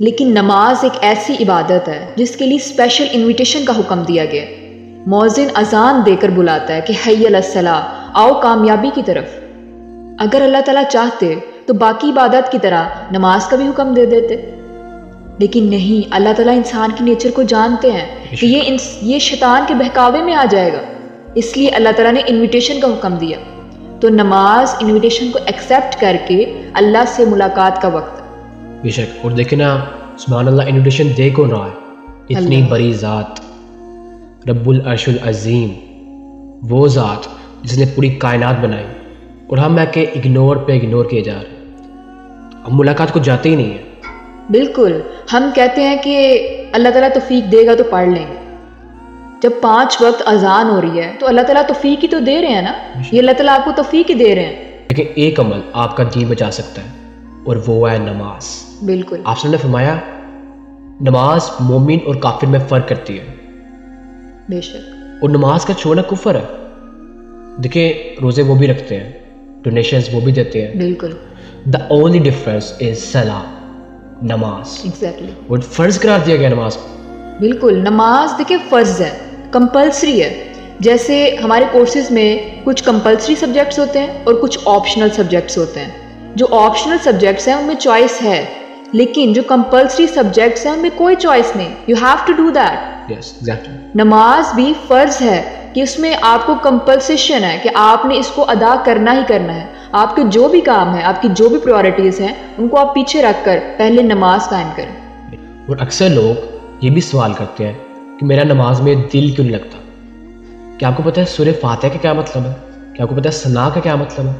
لیکن نماز ایک ایسی عبادت ہے جس کے لیے اسپیشل انویٹیشن کا حکم دیا گیا ہے۔ مؤذن اذان دے کر بلاتا ہے کہ حی علی الصلاۃ، آؤ کامیابی کی طرف۔ اگر اللہ تعالیٰ چاہتے تو باقی عبادت کی طرح نماز کا بھی حکم دے دیتے، لیکن نہیں، اللہ تعالیٰ انسان کی نیچر کو جانتے ہیں کہ یہ شیطان کے بہکاوے میں آ جائے گا، اس لیے اللہ تعالیٰ نے انویٹیشن کا حکم دیا۔ تو نماز انویٹیشن کو ایکسیپٹ کر کے اللہ سے ملاقات کا وقت ہے۔ بے شک۔ اور دیکھیں نا، سبحان اللہ، انویٹیشن دے کون رہا ہے؟ اتنی بڑی ذات، رب العرش العظیم، وہ ذات جس نے پوری کائنات بنائی، اور ہم ہے کہ اگنور پہ اگنور کیے جا رہے ہیں، ہم ملاقات کو جاتے ہی نہیں ہیں۔ بالکل، ہم کہتے ہیں کہ اللہ تعالیٰ توفیق دے گا تو پڑھ لیں گے۔ جب 5 وقت اذان ہو رہی ہے تو اللہ تعالیٰ توفیق ہی تو دے رہے ہیں نا، یہ اللہ تعالیٰ آپ کو توفیق ہی دے رہے ہیں۔ لیکن ایک عمل آپ کا دین بچا سکتا ہے، اور وہ ہے نماز۔ بالکل، آپ نے فرمایا نماز مومن اور کافر میں فرق کرتی ہے، بے شک، اور نماز کا چھوڑنا کفر ہے۔ دیکھیں، روزے وہ بھی رکھتے ہیں، ڈونیشنز وہ بھی دیتے ہیں، بالکل، دا اونلی ڈفرینس از صلاۃ، نماز، ایگزیکٹلی، اور فرض قرار دیا گیا نماز کو۔ بالکل، نماز دیکھیں فرض ہے، کمپلسری ہے۔ جیسے ہمارے کورسز میں کچھ کمپلسری سبجیکٹس ہوتے ہیں اور کچھ آپشنل سبجیکٹس ہوتے ہیں۔ جو آپشنل سبجیکٹس ہیں ان میں چوائس ہے، لیکن جو کمپلسری سبجیکٹس ہیں ان میں کوئی چوائس نہیں، you have to do that. Yes, exactly. نماز بھی فرض ہے کہ اس میں آپ کو کمپلسیشن ہے کہ آپ نے اس کو ادا کرنا ہی کرنا ہے۔ آپ کے جو بھی کام ہیں، آپ کی جو بھی پریورٹیز ہیں، ان کو آپ پیچھے رکھ کر پہلے نماز قائم کریں۔ اور اکثر لوگ یہ بھی سوال کرتے ہیں کہ میرا نماز میں دل کیوں نہیں لگتا؟ کیا آپ کو پتہ ہے سورہ فاتحہ کا کیا مطلب ہے؟ کیا آپ کو پتہ ہے ثنا کا کیا مطلب ہے؟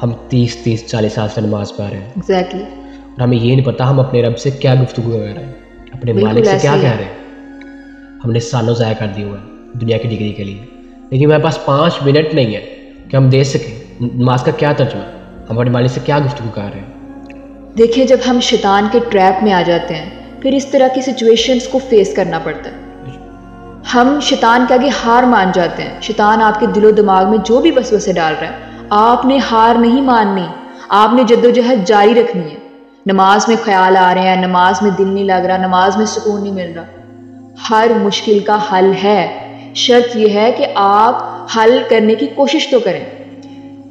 ہم 30-40 سال سے نماز پڑھ رہے ہیں، ایگزیکٹلی، اور ہمیں یہ نہیں پتا ہم اپنے رب سے کیا گفتگو کر رہے ہیں، اپنے مالک سے کیا کہہ رہے ہیں۔ ہم نے سالوں ضائع کر دی ہوئے ہیں دنیا کی ڈگری کے لیے، لیکن ہمارے پاس 5 منٹ نہیں ہے کہ ہم دے سکیں نماز کا کیا ترجمہ ہے، ہم اپنے مالک سے کیا گفتگو کر رہے ہیں۔ دیکھیں، جب ہم شیطان کے ٹریپ میں آ جاتے ہیں پھر اس طرح کی سچویشنز کو فیس کرنا پڑتا ہے۔ ہم شیطان کے آگے ہار مان جاتے ہیں۔ شیطان آپ کے دل و دماغ میں جو بھی وسوسے ڈال رہا ہے، آپ نے ہار نہیں ماننی، آپ نے جدوجہد جاری رکھنی ہے۔ نماز میں خیال آ رہے ہیں، نماز میں دل نہیں لگ رہا، نماز میں سکون نہیں مل رہا، ہر مشکل کا حل ہے، شرط یہ ہے کہ آپ حل کرنے کی کوشش تو کریں۔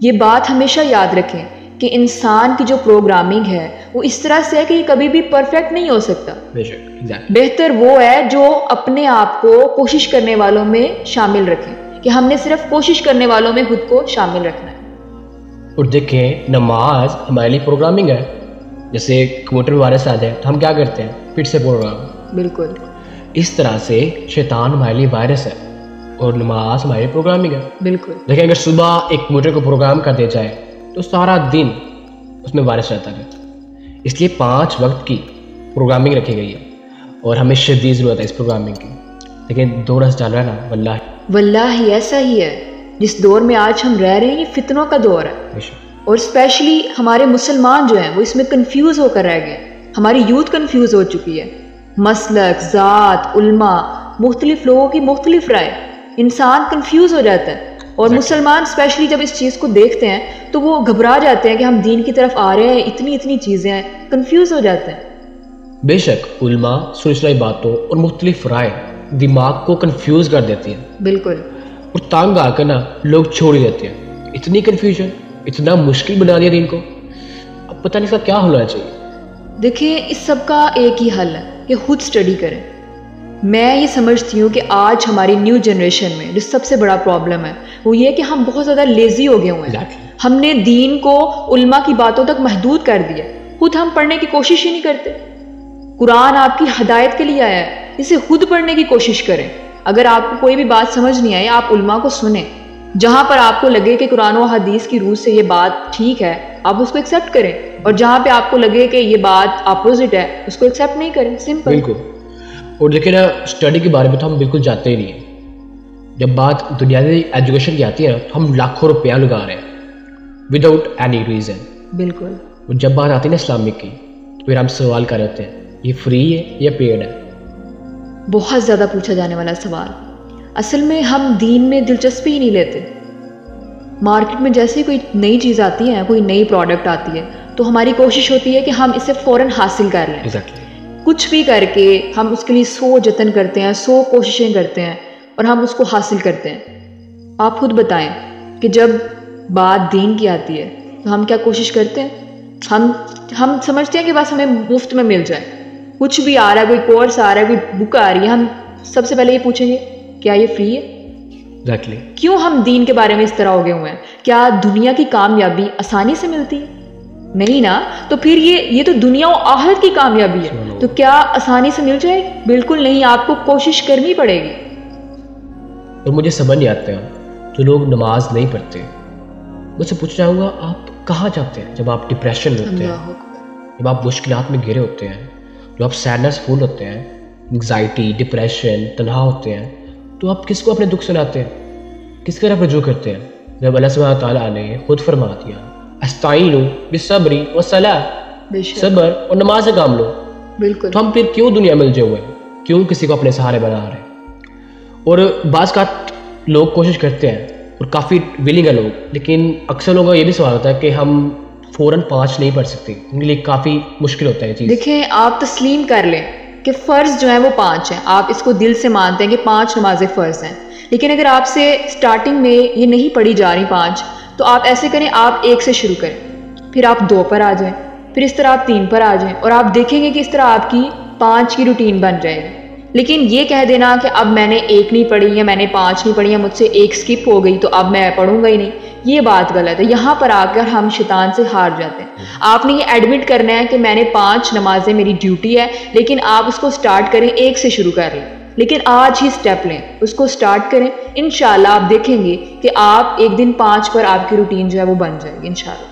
یہ بات ہمیشہ یاد رکھیں کہ انسان کی جو پروگرامنگ ہے وہ اس طرح سے ہے کہ یہ کبھی بھی پرفیکٹ نہیں ہو سکتا۔ بہتر وہ ہے جو اپنے آپ کو کوشش کرنے والوں میں شامل رکھیں، کہ ہم نے صرف کوشش کرنے والوں میں خود کو شامل رکھنا ہے۔ اور دیکھیں، نماز ہمارے لیے پروگرامنگ ہے۔ جیسے کمپیوٹر وائرس آ جائے تو ہم کیا کرتے ہیں؟ پھر سے پروگرام۔ بالکل، اس طرح سے شیطان ہمارے لیے وائرس ہے اور نماز ہماری پروگرامنگ ہے۔ بالکل، دیکھیں، اگر صبح ایک کمپیوٹر کو پروگرام کر دیا جائے تو سارا دن اس میں وائرس رہتا ہے۔ اس لیے 5 وقت کی پروگرامنگ رکھی گئی ہے، اور ہمیں شدید ضرورت ہے اس پروگرامنگ کی۔ لیکن دور ایسا چل رہا ہے نا، واللہ ایسا ہی ہے۔ جس دور میں آج ہم رہ رہے ہیں یہ فتنوں کا دور ہے، اور اسپیشلی ہمارے مسلمان جو ہیں وہ اس میں کنفیوز ہو کر رہ گئے۔ ہماری یوتھ کنفیوز ہو چکی ہے، مسلک، ذات، علماء، مختلف لوگوں کی مختلف رائے، انسان کنفیوز ہو جاتا ہے۔ اور مسلمان اسپیشلی جب اس چیز کو دیکھتے ہیں تو وہ گھبرا جاتے ہیں کہ ہم دین کی طرف آ رہے ہیں، اتنی چیزیں ہیں، کنفیوز ہو جاتے ہیں۔ بے شک، علماء سلسلہ باتوں اور مختلف رائے دماغ کو کنفیوز کر دیتی ہیں، بالکل، اور تانگ آ کر نا لوگ چھوڑ ہی دیتے ہیں۔ اتنی کنفیوژن، اتنا مشکل بنا دیا دین کو، اب پتہ نہیں اس کا کیا ہونا چاہیے۔ دیکھیں، اس سب کا ایک ہی حل ہے کہ خود اسٹڈی کریں۔ میں یہ سمجھتی ہوں کہ آج ہماری نیو جنریشن میں جو سب سے بڑا پرابلم ہے وہ یہ کہ ہم بہت زیادہ لیزی ہو گئے ہوئے ہیں۔ ہم نے دین کو علماء کی باتوں تک محدود کر دیا، خود ہم پڑھنے کی کوشش ہی نہیں کرتے۔ قرآن آپ کی ہدایت کے لیے آیا ہے، اسے خود پڑھنے کی کوشش کریں۔ اگر آپ کو کوئی بھی بات سمجھ نہیں آئے، آپ علماء کو سنیں۔ جہاں پر آپ کو لگے کہ قرآن و حدیث کی روح سے یہ بات ٹھیک ہے، آپ اس کو ایکسیپٹ کریں، اور جہاں پہ آپ کو لگے کہ یہ بات اپوزٹ ہے، اس کو ایکسیپٹ نہیں کریں، سمپل۔ بالکل۔ اور دیکھیں نا، اسٹڈی کے بارے میں تو ہم بالکل جانتے ہی نہیں ہیں۔ جب بات دنیاوی ایجوکیشن کی آتی ہے تو ہم لاکھوں روپیہ لگا رہے ہیں وداؤٹ اینی ریزن۔ بالکل۔ اور جب بات آتی ہے نا اسلامک کی، تو پھر ہم سوال کر رہے ہوتے ہیں یہ فری ہے یا پیڈ ہے؟ بہت زیادہ پوچھا جانے والا سوال۔ اصل میں ہم دین میں دلچسپی ہی نہیں لیتے۔ مارکیٹ میں جیسے کوئی نئی چیز آتی ہے، کوئی نئی پروڈکٹ آتی ہے، تو ہماری کوشش ہوتی ہے کہ ہم اسے فوراً حاصل کر لیں۔ کچھ بھی کر کے ہم اس کے لیے 100 جتن کرتے ہیں، 100 کوششیں کرتے ہیں اور ہم اس کو حاصل کرتے ہیں۔ آپ خود بتائیں کہ جب بات دین کی آتی ہے تو ہم کیا کوشش کرتے ہیں؟ ہم سمجھتے ہیں کہ بس ہمیں مفت میں مل جائے، کچھ بھی آ رہا ہے، کوئی کورس آ رہا ہے، کوئی بک آ رہی ہے، ہم سب سے پہلے یہ پوچھیں گے کیا یہ فری ہے؟ Exactly. کیوں ہم دین کے بارے میں اس طرح ہو گئے ہوئے ہیں؟ کیا دنیا کی کامیابی آسانی سے ملتی ہے؟ نہیں نا، تو پھر یہ تو دنیا و آخرت کی کامیابی ہے، تو کیا آسانی سے مل جائے گی؟ بالکل نہیں، آپ کو کوشش کرنی پڑے گی۔ اور مجھے سمجھ نہیں آتا ہے جو لوگ نماز نہیں پڑھتے، مجھ سے پوچھ چاہوں گا آپ کہاں جاتے ہیں جب آپ ڈپریشن میں ہوتے ہیں، جب آپ مشکلات میں گھرے ہوتے ہیں، جب آپ سیڈنس فل ہوتے ہیں، انگزائٹی، ڈپریشن، تنہا ہوتے ہیں، تو آپ کس کو اپنے دکھ سناتے ہیں؟ کس کی طرف رجوع کرتے ہیں؟ جب اللہ سبحانہ تعالیٰ نے خود فرما دیا استعینوا بالصبر والصلاۃ، صبر اور نماز سے کام لو، بالکل، تو ہم پھر کیوں دنیا میں الجھے ہوئے ہیں؟ کیوں کسی کو اپنے سہارے بنا رہے ہیں؟ اور بعض کا لوگ کوشش کرتے ہیں اور کافی ولنگ ہے لوگ، لیکن اکثر لوگوں کا یہ بھی سوال ہوتا ہے کہ ہم فوراً 5 نہیں پڑھ سکتے، ان کے لیے کافی مشکل ہوتا ہے یہ چیز۔ دیکھیں، آپ تسلیم کر لیں کہ فرض جو ہیں وہ 5 ہیں، آپ اس کو دل سے مانتے ہیں کہ 5 نمازیں فرض ہیں، لیکن اگر آپ سے سٹارٹنگ میں یہ نہیں پڑھی جا رہی 5، تو آپ ایسے کریں، آپ 1 سے شروع کریں، پھر آپ 2 پر آ جائیں، پھر اس طرح آپ 3 پر آ جائیں، اور آپ دیکھیں گے کہ اس طرح آپ کی 5 کی روٹین بن جائے گی۔ لیکن یہ کہہ دینا کہ اب میں نے 1 نہیں پڑھی یا میں نے 5 نہیں پڑھی یا مجھ سے 1 سکپ ہو گئی تو اب میں پڑھوں گا ہی نہیں، یہ بات غلط ہے۔ یہاں پر آ کر ہم شیطان سے ہار جاتے ہیں۔ آپ نے یہ ایڈمٹ کرنا ہے کہ میں نے 5 نمازیں میری ڈیوٹی ہے، لیکن آپ اس کو سٹارٹ کریں، 1 سے شروع کر لیں، لیکن آج ہی سٹیپ لیں، اس کو سٹارٹ کریں، انشاءاللہ آپ دیکھیں گے کہ آپ ایک دن 5 پر آپ کی روٹین جو ہے وہ بن جائے گی انشاءاللہ۔